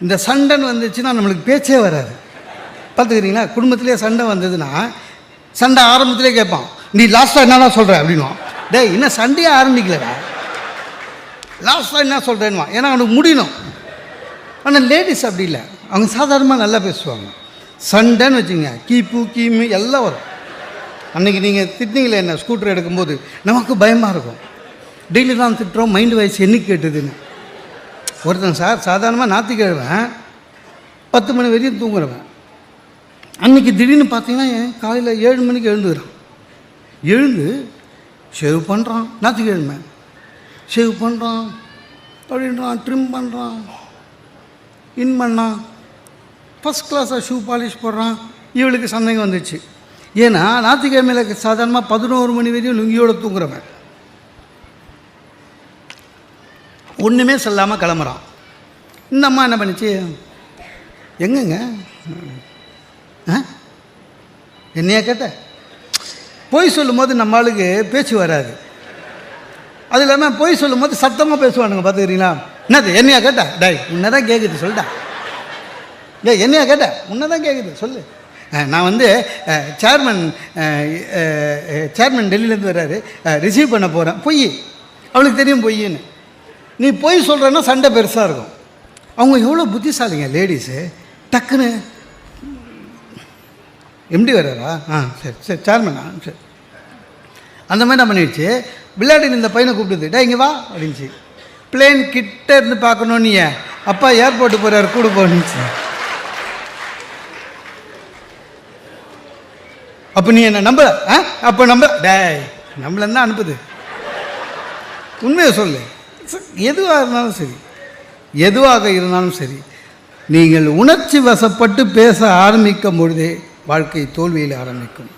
இந்த சண்டைன்னு வந்துச்சுன்னா நம்மளுக்கு பேச்சே வராது. பார்த்துக்கிறீங்களா? குடும்பத்திலே சண்டை வந்ததுன்னா சண்டை ஆரம்பத்திலே கேட்பான், நீ லாஸ்ட்டாக என்னடா சொல்கிற அப்படின்வான். டேய் இன்னும் சண்டையே ஆரம்பிக்கலடா, லாஸ்ட்டாக என்ன சொல்கிறேன்னுவா. ஏன்னா அவனுக்கு முடியணும். ஆனால் லேடிஸ் அப்படி இல்லை, அவங்க சாதாரணமாக நல்லா பேசுவாங்க. சண்டைன்னு வச்சுங்க, கீப்பு கீமு எல்லாம் வரும். அன்றைக்கி நீங்கள் திட்டிங்களே என்ன ஸ்கூட்டர் எடுக்கும்போது நமக்கு பயமாக இருக்கும். டெய்லி தான் திட்டுறோம், மைண்டு வயசு என்னைக்கு கேட்டுதுன்னு. ஒருத்தன் சாதாரணமாக ஞாயிற்றுக்கிழமை 10 மணி வரையும் தூங்குறவன், அன்றைக்கி திடீர்னு பார்த்தீங்கன்னா காலையில் 7 மணிக்கு எழுந்துக்கிறான். எழுந்து ஷேவ் பண்ணுறான், ஞாயிற்றுக்கிழமை ஷேவ் பண்ணுறான் அப்படின்றான், ட்ரிம் பண்ணுறான், இன் பண்ணான், ஃபஸ்ட் கிளாஸாக ஷூ பாலிஷ் போடுறான். இவளுக்கு சந்தேகம் வந்துச்சு. ஏன்னா ஞாயிற்றுக்கிழமையில் சாதாரணமாக 11 மணி வரையும் லுங்கியோடு தூங்குறவன் ஒன்றுமே சொல்லாமல் கிளம்புறான். இந்த அம்மா என்ன பண்ணிச்சு, எங்கங்க என்னையா கேட்ட? பொய் சொல்லும் போது நம்ம ஆளுக்கு பேச்சு வராது. அது இல்லாமல் பொய் சொல்லும் போது சத்தமாக பேசுவானுங்க. பார்த்துக்கிறீங்களா? என்னது என்னையா கேட்ட? டேய் உன்னை தான் கேட்குது சொல்லிட்டா. டேய் என்னையா கேட்ட? உன்னை தான் கேட்குது சொல்லு. நான் வந்து சேர்மன் டெல்லியிலேருந்து வர்றாரு, ரிசீவ் பண்ண போகிறேன். பொய், அவளுக்கு தெரியும் பொய்ன்னு. நீ பொய் சொல்கிறேன்னா சண்டை பெருசாக இருக்கும். அவங்க எவ்வளோ புத்திசாலிங்க லேடிஸு. டக்குன்னு எம்டி வர்றாரா? சரி சரி சேர்மனா சரி. அந்த மாதிரி என்ன பண்ணிடுச்சு, விளையாடின்னு இந்த பையனை கூப்பிடுது, டே இங்கே வா அப்படின்ச்சு. பிளேன் கிட்ட இருந்து பார்க்கணும், நீ அப்பா ஏர்போர்ட்டு போகிறார் கூட போனுச்சு. அப்போ நீ என்ன நம்பல? அப்போ நம்ப டேய் நம்மளன்னா அனுப்புது. உண்மையை சொல்லு. எதுவாக இருந்தாலும் சரி, நீங்கள் உணர்ச்சி வசப்பட்டு பேச ஆரம்பிக்கும் பொழுதே வாழ்க்கை தோல்வியில் ஆரம்பிக்கும்.